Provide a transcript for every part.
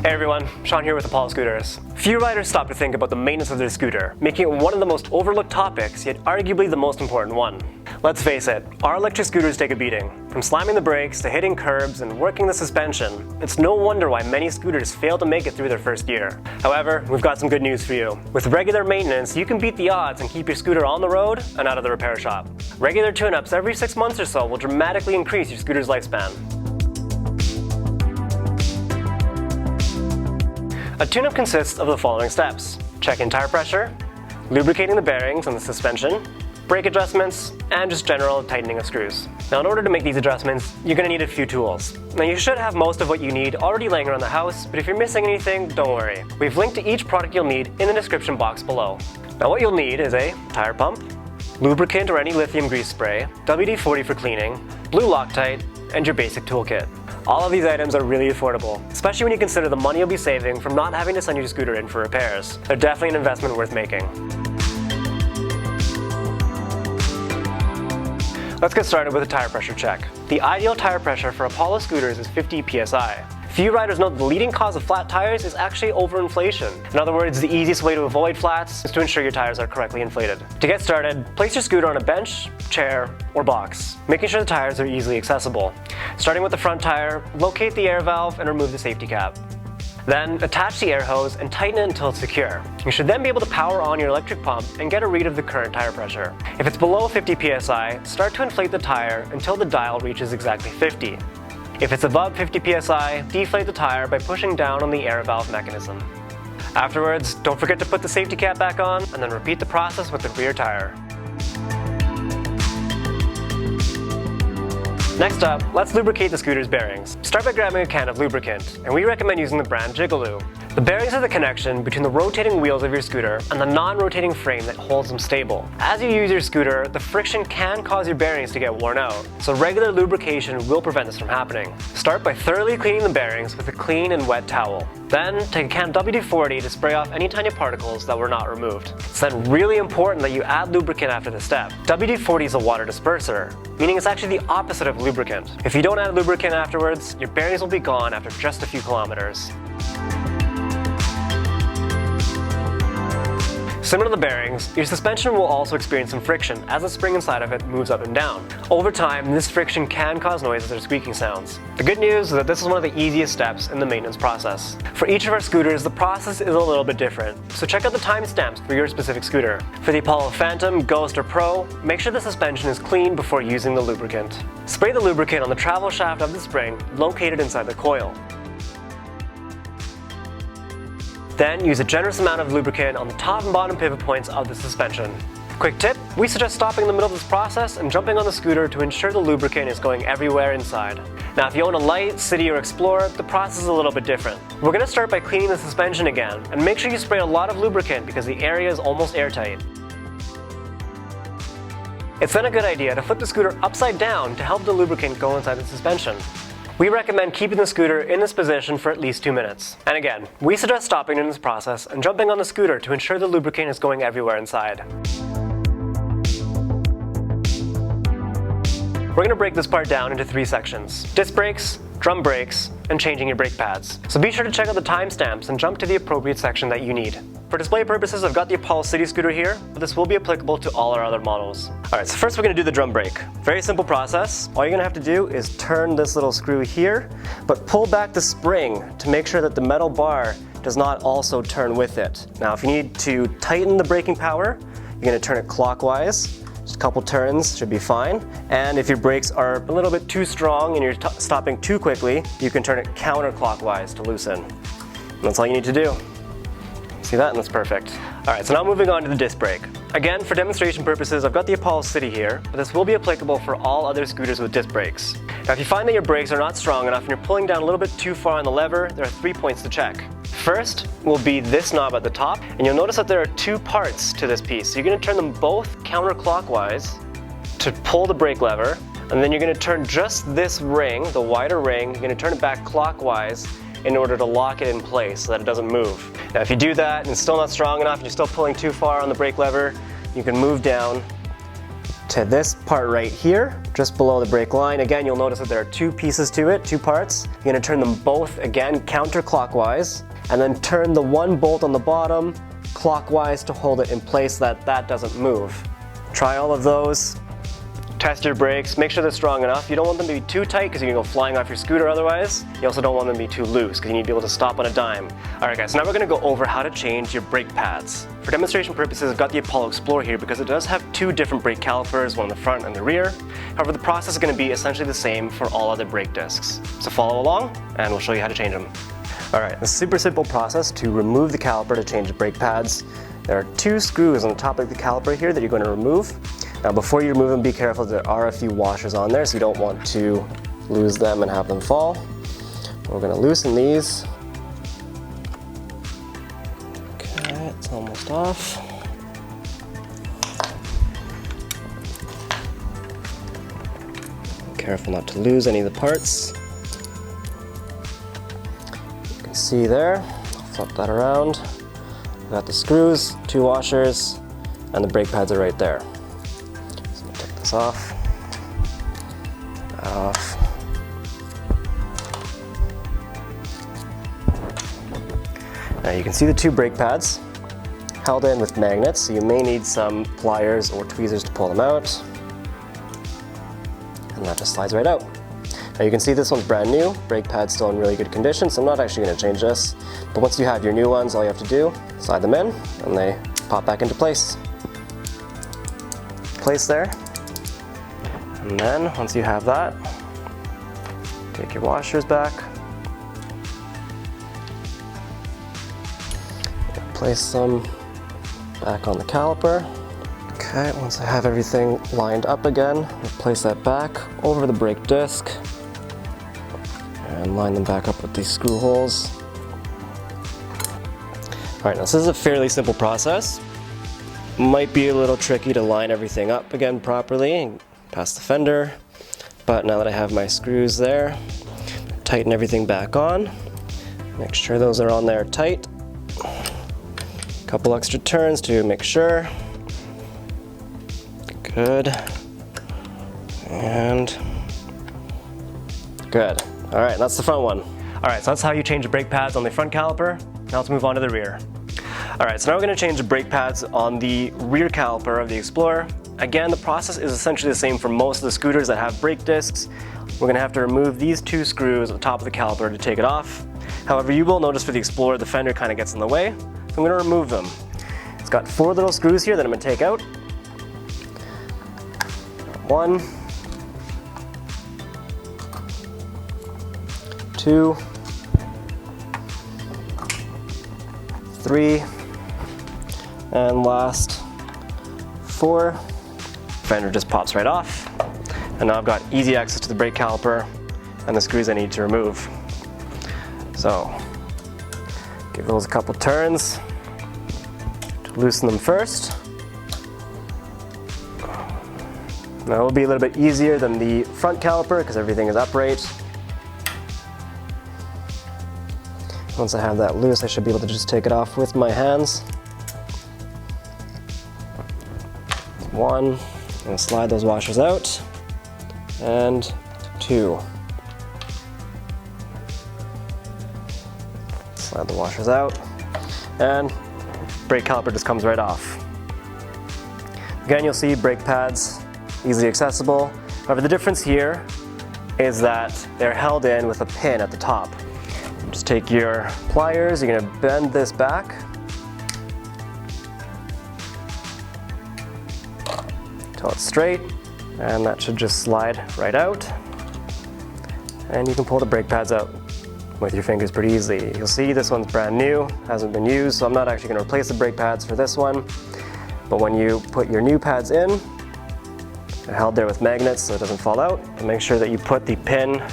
Hey everyone, Sean here with Apollo Scooters. Few riders stop to think about the maintenance of their scooter, making it one of the most overlooked topics, yet arguably the most important one. Let's face it, our electric scooters take a beating. From slamming the brakes to hitting curbs and working the suspension, it's no wonder why many scooters fail to make it through their first year. However, we've got some good news for you. With regular maintenance, you can beat the odds and keep your scooter on the road and out of the repair shop. Regular tune-ups every 6 months or so will dramatically increase your scooter's lifespan. A tune-up consists of the following steps: checking tire pressure, lubricating the bearings and the suspension, brake adjustments, and just general tightening of screws. Now in order to make these adjustments, you're going to need a few tools. Now you should have most of what you need already laying around the house, but if you're missing anything, don't worry. We've linked to each product you'll need in the description box below. Now what you'll need is a tire pump, lubricant or any lithium grease spray, WD-40 for cleaning, blue Loctite, and your basic toolkit. All of these items are really affordable, especially when you consider the money you'll be saving from not having to send your scooter in for repairs. They're definitely an investment worth making. Let's get started with a tire pressure check. The ideal tire pressure for Apollo scooters is 50 psi. Few riders know that the leading cause of flat tires is actually overinflation. In other words, the easiest way to avoid flats is to ensure your tires are correctly inflated. To get started, place your scooter on a bench, chair, or box, making sure the tires are easily accessible. Starting with the front tire, locate the air valve and remove the safety cap. Then, attach the air hose and tighten it until it's secure. You should then be able to power on your electric pump and get a read of the current tire pressure. If it's below 50 psi, start to inflate the tire until the dial reaches exactly 50. If it's above 50 psi, deflate the tire by pushing down on the air valve mechanism. Afterwards, don't forget to put the safety cap back on, and then repeat the process with the rear tire. Next up, let's lubricate the scooter's bearings. Start by grabbing a can of lubricant, and we recommend using the brand Jigaloo. The bearings are the connection between the rotating wheels of your scooter and the non-rotating frame that holds them stable. As you use your scooter, the friction can cause your bearings to get worn out, so regular lubrication will prevent this from happening. Start by thoroughly cleaning the bearings with a clean and wet towel. Then, take a can of WD-40 to spray off any tiny particles that were not removed. It's then really important that you add lubricant after this step. WD-40 is a water disperser, meaning it's actually the opposite of lubricant. If you don't add lubricant afterwards, your bearings will be gone after just a few kilometers. Similar to the bearings, your suspension will also experience some friction as the spring inside of it moves up and down. Over time, this friction can cause noises or squeaking sounds. The good news is that this is one of the easiest steps in the maintenance process. For each of our scooters, the process is a little bit different, so check out the timestamps for your specific scooter. For the Apollo Phantom, Ghost, or Pro, make sure the suspension is clean before using the lubricant. Spray the lubricant on the travel shaft of the spring located inside the coil. Then use a generous amount of lubricant on the top and bottom pivot points of the suspension. Quick tip, we suggest stopping in the middle of this process and jumping on the scooter to ensure the lubricant is going everywhere inside. Now if you own a Light, City, or Explorer, the process is a little bit different. We're going to start by cleaning the suspension again, and make sure you spray a lot of lubricant because the area is almost airtight. It's then a good idea to flip the scooter upside down to help the lubricant go inside the suspension. We recommend keeping the scooter in this position for at least 2 minutes. And again, we suggest stopping in this process and jumping on the scooter to ensure the lubricant is going everywhere inside. We're going to break this part down into 3 sections: disc brakes, drum brakes, and changing your brake pads. So be sure to check out the timestamps and jump to the appropriate section that you need. For display purposes, I've got the Apollo City scooter here, but this will be applicable to all our other models. Alright, so first we're going to do the drum brake. Very simple process. All you're going to have to do is turn this little screw here, but pull back the spring to make sure that the metal bar does not also turn with it. Now if you need to tighten the braking power, you're going to turn it clockwise. Just a couple turns should be fine. And if your brakes are a little bit too strong and you're stopping too quickly, you can turn it counterclockwise to loosen. And that's all you need to do. See that? And that's perfect. Alright, so now moving on to the disc brake. Again, for demonstration purposes, I've got the Apollo City here, but this will be applicable for all other scooters with disc brakes. Now if you find that your brakes are not strong enough and you're pulling down a little bit too far on the lever, there are 3 points to check. First will be this knob at the top, and you'll notice that there are 2 parts to this piece. So you're going to turn them both counterclockwise to pull the brake lever, and then you're going to turn just this ring, the wider ring, you're going to turn it back clockwise in order to lock it in place so that it doesn't move. Now if you do that and it's still not strong enough and you're still pulling too far on the brake lever, you can move down to this part right here, just below the brake line. Again, you'll notice that there are two pieces to it, two parts. You're gonna turn them both, again, counterclockwise, and then turn the one bolt on the bottom clockwise to hold it in place so that that doesn't move. Try all of those. Test your brakes, make sure they're strong enough. You don't want them to be too tight because you can go flying off your scooter otherwise. You also don't want them to be too loose because you need to be able to stop on a dime. Alright guys, so now we're going to go over how to change your brake pads. For demonstration purposes, I've got the Apollo Explorer here because it does have two different brake calipers, one in the front and the rear. However, the process is going to be essentially the same for all other brake discs. So follow along and we'll show you how to change them. Alright, it's a super simple process to remove the caliper to change the brake pads. There are two screws on the top of the caliper here that you're going to remove. Now before you remove them, be careful, there are a few washers on there, so you don't want to lose them and have them fall. We're going to loosen these. Okay, it's almost off. Careful not to lose any of the parts. You can see there, I'll flip that around. We've got the screws, two washers, and the brake pads are right there. Take this off, that off. Now you can see the two brake pads held in with magnets, so you may need some pliers or tweezers to pull them out. And that just slides right out. Now you can see this one's brand new, brake pad's still in really good condition, so I'm not actually going to change this. But once you have your new ones, all you have to do, slide them in, and they pop back into place. Place there. And then, once you have that, take your washers back. Place them back on the caliper. Okay, once I have everything lined up again, place that back over the brake disc and line them back up with these screw holes. Alright, now this is a fairly simple process. Might be a little tricky to line everything up again properly past the fender, but now that I have my screws there, tighten everything back on. Make sure those are on there tight. Couple extra turns to make sure. Good. And good. Alright, that's the front one. Alright, so that's how you change the brake pads on the front caliper. Now let's move on to the rear. Alright, so now we're going to change the brake pads on the rear caliper of the Explorer. Again, the process is essentially the same for most of the scooters that have brake discs. We're going to have to remove these two screws at the top of the caliper to take it off. However, you will notice for the Explorer the fender kind of gets in the way, so I'm going to remove them. It's got four little screws here that I'm going to take out. One, two, three, and last, four. Fender just pops right off, and now I've got easy access to the brake caliper and the screws I need to remove. So, give those a couple turns to loosen them first. Now it will be a little bit easier than the front caliper because everything is upright. Once I have that loose, I should be able to just take it off with my hands. One, and slide those washers out, and two. Slide the washers out, and brake caliper just comes right off. Again, you'll see brake pads easily accessible. However, the difference here is that they're held in with a pin at the top. Just take your pliers, you're going to bend this back till it's straight, and that should just slide right out. And you can pull the brake pads out with your fingers pretty easily. You'll see this one's brand new, hasn't been used, so I'm not actually going to replace the brake pads for this one. But when you put your new pads in, they're held there with magnets so it doesn't fall out. And make sure that you put the pin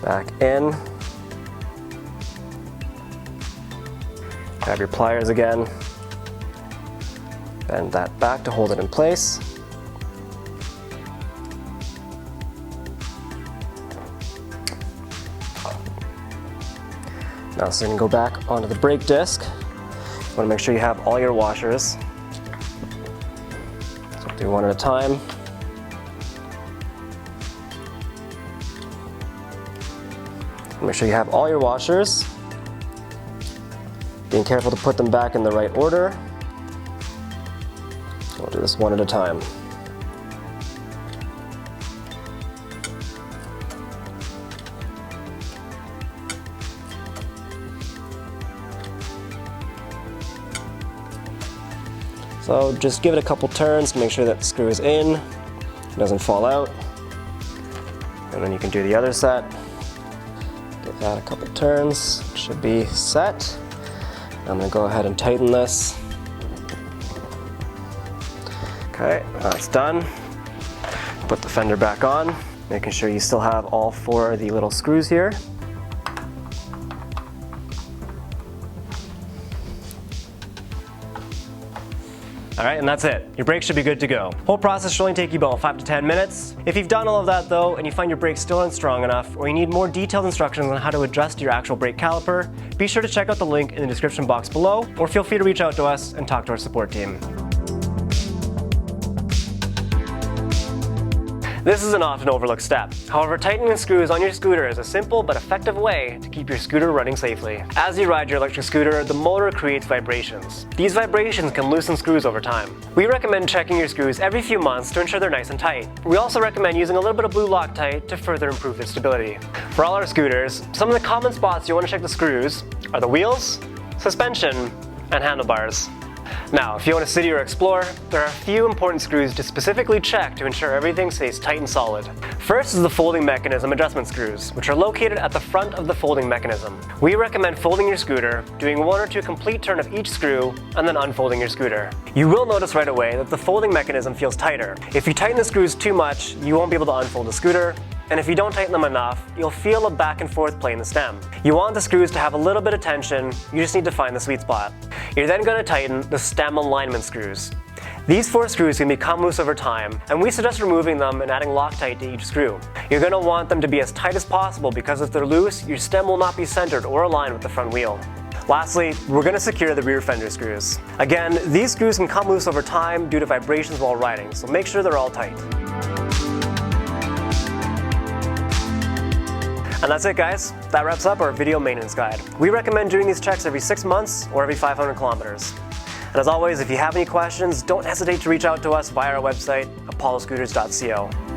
back in. Grab your pliers again. Bend that back to hold it in place. Now, so you can go back onto the brake disc. You want to make sure you have all your washers. So Do one at a time. Make sure you have all your washers. Being careful to put them back in the right order. We'll do this one at a time. So just give it a couple turns to make sure that the screw is in, it doesn't fall out. And then you can do the other set. Give that a couple turns, it should be set. I'm going to go ahead and tighten this. Okay, that's done. Put the fender back on, making sure you still have all 4 of the little screws here. Alright, and that's it. Your brakes should be good to go. Whole process should only take you about 5 to 10 minutes. If you've done all of that though, and you find your brakes still aren't strong enough, or you need more detailed instructions on how to adjust your actual brake caliper, be sure to check out the link in the description box below, or feel free to reach out to us and talk to our support team. This is an often overlooked step. However, tightening the screws on your scooter is a simple but effective way to keep your scooter running safely. As you ride your electric scooter, the motor creates vibrations. These vibrations can loosen screws over time. We recommend checking your screws every few months to ensure they're nice and tight. We also recommend using a little bit of blue Loctite to further improve their stability. For all our scooters, some of the common spots you want to check the screws are the wheels, suspension, and handlebars. Now, if you own a City or Explorer, there are a few important screws to specifically check to ensure everything stays tight and solid. First is the folding mechanism adjustment screws, which are located at the front of the folding mechanism. We recommend folding your scooter, doing 1 or 2 complete turn of each screw, and then unfolding your scooter. You will notice right away that the folding mechanism feels tighter. If you tighten the screws too much, you won't be able to unfold the scooter, and if you don't tighten them enough, you'll feel a back and forth play in the stem. You want the screws to have a little bit of tension, you just need to find the sweet spot. You're then going to tighten the stem alignment screws. These 4 screws can become loose over time, and we suggest removing them and adding Loctite to each screw. You're going to want them to be as tight as possible because if they're loose, your stem will not be centered or aligned with the front wheel. Lastly, we're going to secure the rear fender screws. Again, these screws can come loose over time due to vibrations while riding, so make sure they're all tight. And that's it, guys. That wraps up our video maintenance guide. We recommend doing these checks every 6 months or every 500 kilometers. And as always, if you have any questions, don't hesitate to reach out to us via our website, apolloscooters.co.